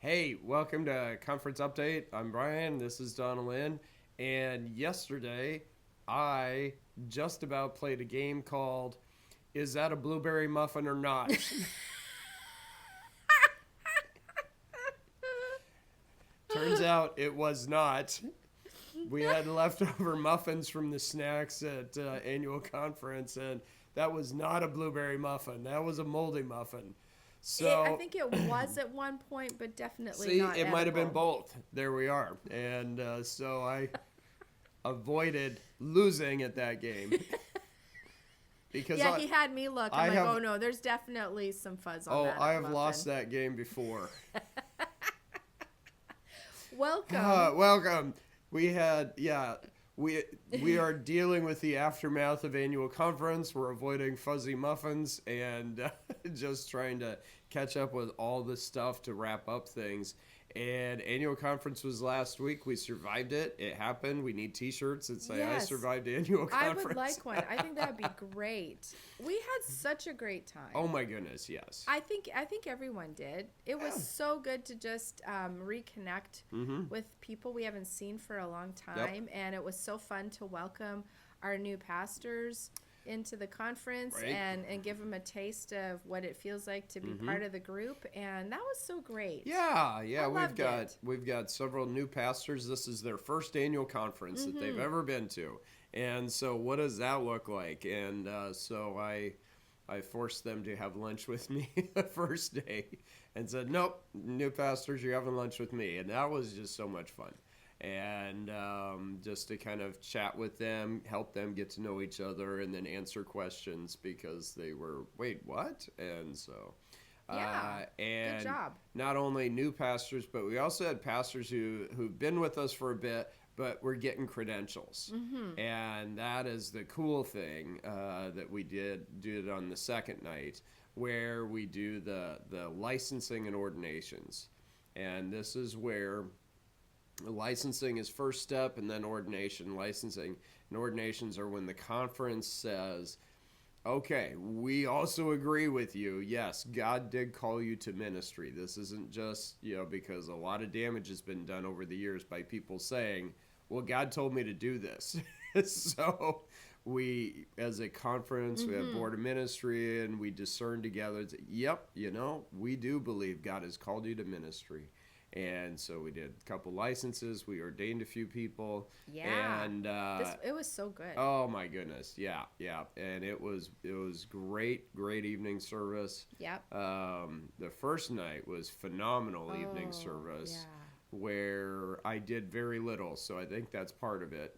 Hey, welcome to Conference Update. I'm Brian. This is Donalyn. And yesterday, I just about played a game called Is That a Blueberry Muffin or Not? Turns out it was not. We had leftover muffins from the snacks at annual conference, and that was not a blueberry muffin. That was a moldy muffin. I So think it was at one point, but definitely see, not it might have been edible. both. There we are. And so I avoided losing at that game because Yeah, he had me look. I I'm like, have oh no, there's definitely some fuzz on that I have lost muffin. that game before. Welcome. Welcome. We had we we are dealing with the aftermath of annual conference. We're avoiding fuzzy muffins and just trying to catch up with all the stuff to wrap up things. And annual conference was last week. We survived it. It happened. We need T-shirts that say "I Yes, survived annual I would conference." like one. I think that'd be great. We had such a great Oh time. my goodness, yes. I think everyone did. It was Yeah. so good to just reconnect Mm-hmm. with people we haven't seen for a long Yep. time, and it was so fun to welcome our new pastors into the conference Right. and give them a taste of what it feels like to be Mm-hmm. part of the group, and that was so great. Yeah, I we've loved got it. we've got several new pastors. This is their first annual conference that they've Mm-hmm. ever been to, and so what does that look like? And so I forced them to have lunch with me the first day, and said, "Nope, new pastors, you're having lunch with me," and that was just so much fun. And just to kind of chat with them, help them get to know each other, and then answer questions because they were, wait, what? And so Yeah, good and job. not only new pastors, but we also had pastors who've been with us for a bit, but we're getting credentials, Mm-hmm. and that is the cool thing that we did on the second night, where we do the licensing and ordinations, and this is where licensing is first step, and then ordination. Licensing and ordinations are when the conference says, okay, we also agree with you. Yes, God did call you to ministry. This isn't just, because a lot of damage has been done over the years by people saying, well, God told me to do this. So we, as a conference, we have Mm-hmm. board of ministry, and we discern together. Yep, we do believe God has called you to ministry. And so we did a couple licenses. We ordained a few people. Yeah. And It was so good. oh my goodness, yeah, and it was great evening service. Yep. The first night was phenomenal evening Oh, service yeah. where I did very little, so I think that's part of it.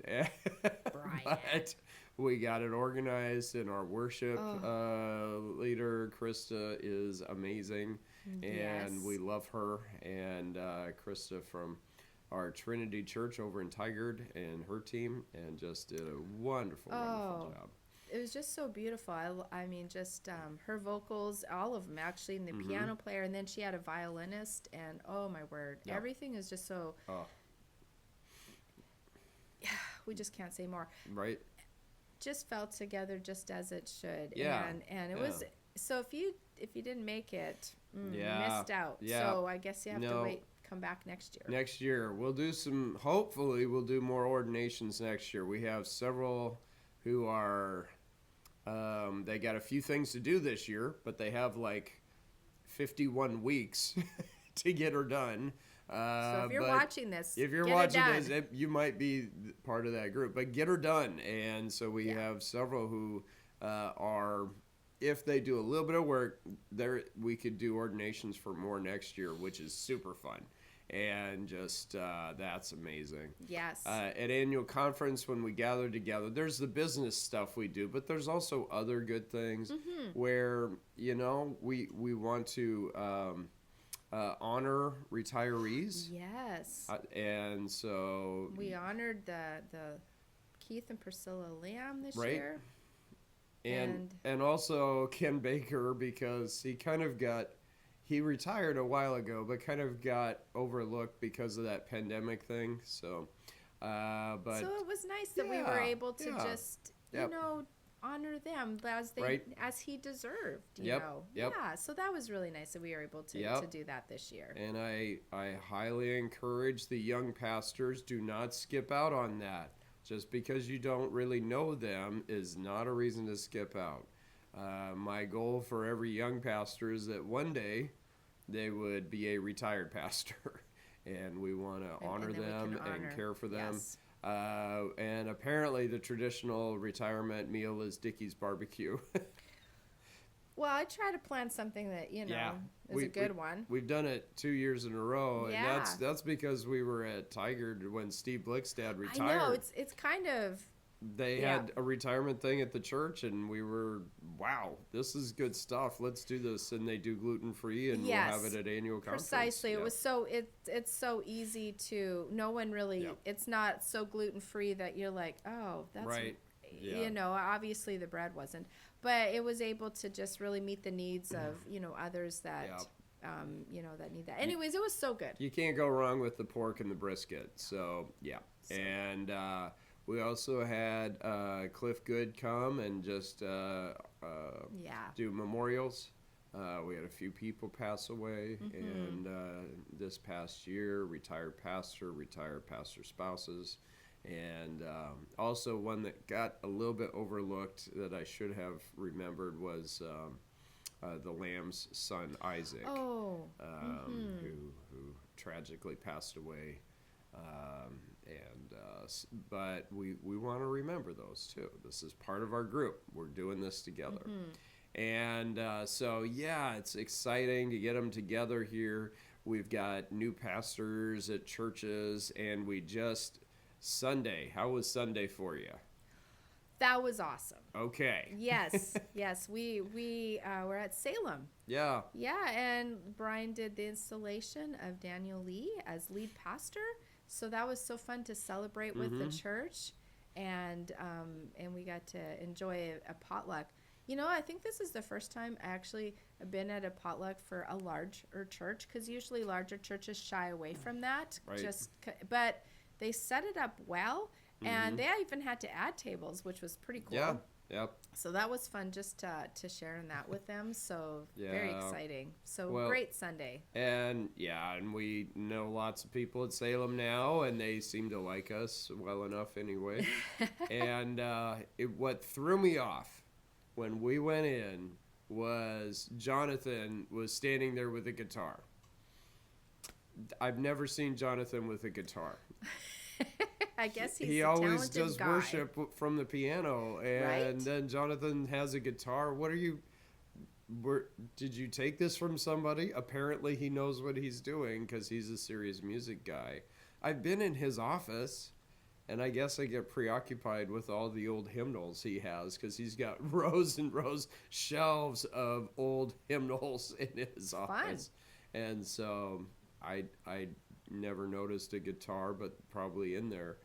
Brian. But we got it organized, and our worship Oh, leader Krista is amazing, and we yes. love her. And Krista from our Trinity Church over in Tigard and her team, and just did a wonderful Oh, job. it was just so beautiful. I mean, just her vocals, all of them actually, and the Mm-hmm. piano player, and then she had a violinist, and oh my word, Yep. everything is just so. Oh, We just can't say more. right. Just fell together just as it should, Yeah. and it Yeah. was so. If you didn't make it, you Yeah. missed out. Yeah. So I guess you have to No. wait, come back next year. Next year, we'll do hopefully, we'll do more ordinations next year. We have several who are, they got a few things to do this year, but they have like 51 weeks to get her done. So if you're But watching this, if you're get watching it done. this, you might be part of that group, but get her done. And so we Yeah. have several who are, if they do a little bit of work, we could do ordinations for more next year, which is super fun. And just that's amazing. Yes. At annual conference, when we gather together, there's the business stuff we do, but there's also other good things Mm-hmm. where we want to honor retirees, Yes. and so We honored the Keith and Priscilla Lamb this right, year. and also Ken Baker, because he retired a while ago, but kind of got overlooked because of that pandemic thing. So, but So it was nice that we were yeah, able to yeah, just, yep. honor them as he deserved, you know. Yep. Yeah, so that was really nice that we were able to do that this year. And I highly encourage the young pastors, do not skip out on that. Just because you don't really know them is not a reason to skip out. My goal for every young pastor is that one day they would be a retired pastor, and we want to honor them and care for them. Yes. And apparently the traditional retirement meal is Dickie's barbecue. Well, I try to plan something that, is a good one. We've done it 2 years in a row, and Yeah. that's because we were at Tiger when Steve Blickstad retired. I know, it's kind of... They had a retirement thing at the church, and we were, wow, this is good stuff. Let's do this. And they do gluten-free, and we'll have it at annual conference. Precisely. It was it's so easy to, no one really, it's not so gluten-free that you're like, oh, that's right. Obviously the bread wasn't, but it was able to just really meet the needs of, others that, that need that. Anyways, it was so good. You can't go wrong with the pork and the brisket. So, yeah. And we also had Cliff Good come and just do memorials. We had a few people pass away, and this past year, retired pastor spouses. And also one that got a little bit overlooked that I should have remembered was the Lamb's son, Isaac, who tragically passed away. But we want to remember those too. This is part of our group. We're doing this together. And it's exciting to get them together here. We've got new pastors at churches, and Sunday. How was Sunday for you? That was awesome. Okay. Yes. We were at Salem. Yeah. Yeah, and Brian did the installation of Daniel Lee as lead pastor. So that was so fun to celebrate with the church, and we got to enjoy a potluck. I think this is the first time I actually have been at a potluck for a larger church, because usually larger churches shy away from that. Right. But they set it up well, and they even had to add tables, which was pretty cool. Yeah. Yep. So that was fun just to share in that with them. So very exciting. So great Sunday. And we know lots of people at Salem now, and they seem to like us well enough anyway. And what threw me off when we went in was Jonathan was standing there with a guitar. I've never seen Jonathan with a guitar. I guess he always does worship from the piano, and then Jonathan has a guitar. Did you take this from somebody? Apparently he knows what he's doing, because he's a serious music guy. I've been in his office, and I guess I get preoccupied with all the old hymnals he has, because he's got rows and rows, shelves of old hymnals in his office. And so I never noticed a guitar, but probably in there.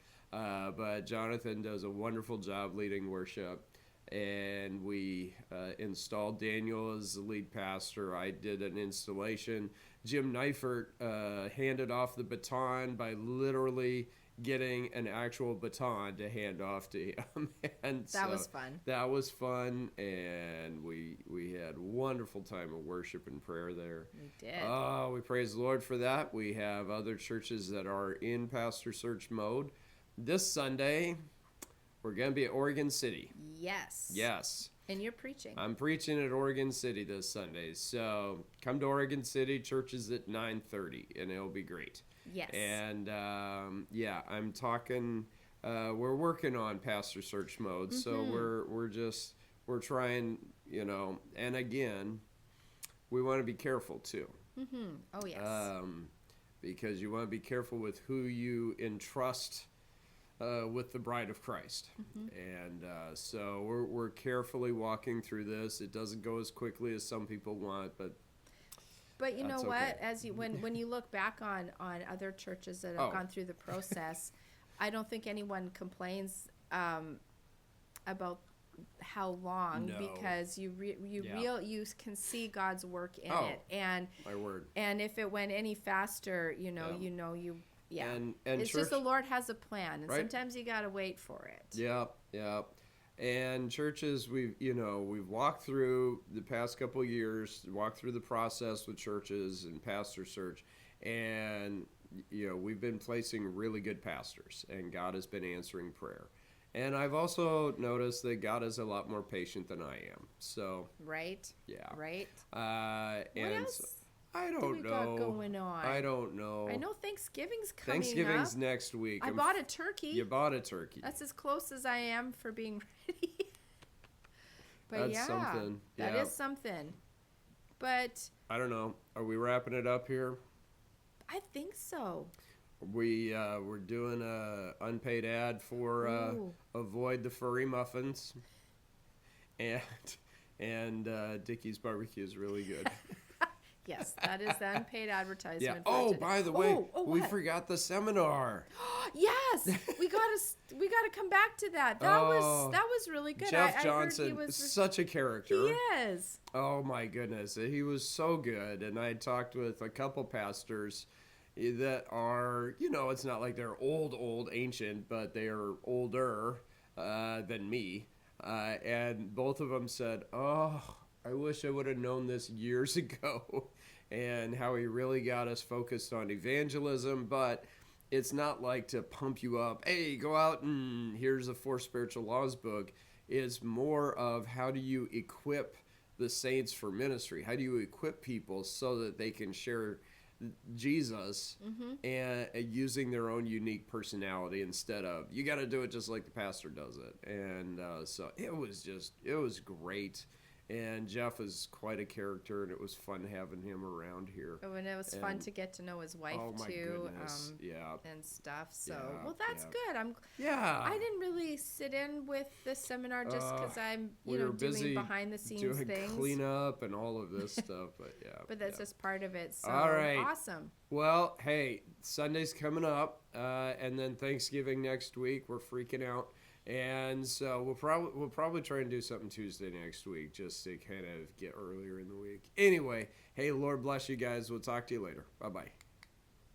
But Jonathan does a wonderful job leading worship, and we installed Daniel as the lead pastor. I did an installation. Jim Neifert handed off the baton by literally getting an actual baton to hand off to him. And that was fun. That was fun, and we had a wonderful time of worship and prayer there. We did. Oh, we praise the Lord for that. We have other churches that are in pastor search mode. This Sunday, we're going to be at Oregon City. Yes. And you're preaching. I'm preaching at Oregon City this Sunday. So come to Oregon City. Church is at 9:30, and it'll be great. Yes. And, I'm talking, we're working on pastor search mode. So we're trying, and again, we want to be careful too. Oh, yes. Because you want to be careful with who you entrust with the bride of Christ. And so we're carefully walking through this. It doesn't go as quickly as some people want, but you know what? As when you look back on other churches that have gone through the process, I don't think anyone complains about how long, because you can see God's work in it, and my word. And if it went any faster, And it's church, just the Lord has a plan, and right? sometimes you got to wait for it. Yeah. And churches, we've walked through the past couple of years, walked through the process with churches and pastor search, and we've been placing really good pastors, and God has been answering prayer. And I've also noticed that God is a lot more patient than I am. So Right. yeah, Right. What and else so, I do don't we got know. going on? I don't know. I know Thanksgiving's coming Thanksgiving's up. next week. I bought a turkey. You bought a turkey. That's as close as I am for being ready. But That's yeah, something. that Yeah. is something. But I don't know. Are we wrapping it up here? I think so. We're doing a unpaid ad for Ooh. Avoid the Furry Muffins, and Dickie's Barbecue is really good. Yes, that is the unpaid advertisement. Yeah. for Oh, today. by the way, we what? forgot the seminar. Yes, we gotta come back to that. That was really good. Jeff I Johnson, heard he was such a character. He is. Oh my goodness, he was so good. And I talked with a couple pastors that are, it's not like they're old, ancient, but they are older than me. And both of them said, "Oh, I wish I would have known this years ago," and how he really got us focused on evangelism. But it's not like to pump you up. Hey, go out and here's a 4 Spiritual Laws book. It's more of how do you equip the saints for ministry? How do you equip people so that they can share Jesus and using their own unique personality instead of you got to do it just like the pastor does it. And so it was great. And Jeff is quite a character, and it was fun having him around here. Oh, and it was fun to get to know his wife too, and stuff. So, well, that's good. I didn't really sit in with this seminar just because I'm, doing behind the scenes doing things, cleanup and all of this stuff. But yeah, but that's just part of it. So, all right, awesome. Well, hey, Sunday's coming up, and then Thanksgiving next week. We're freaking out. And so we'll probably try and do something Tuesday next week just to kind of get earlier in the week. Anyway, hey, Lord bless you guys. We'll talk to you later. Bye-bye.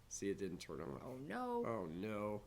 See, it didn't turn on. Oh, no. Oh, no.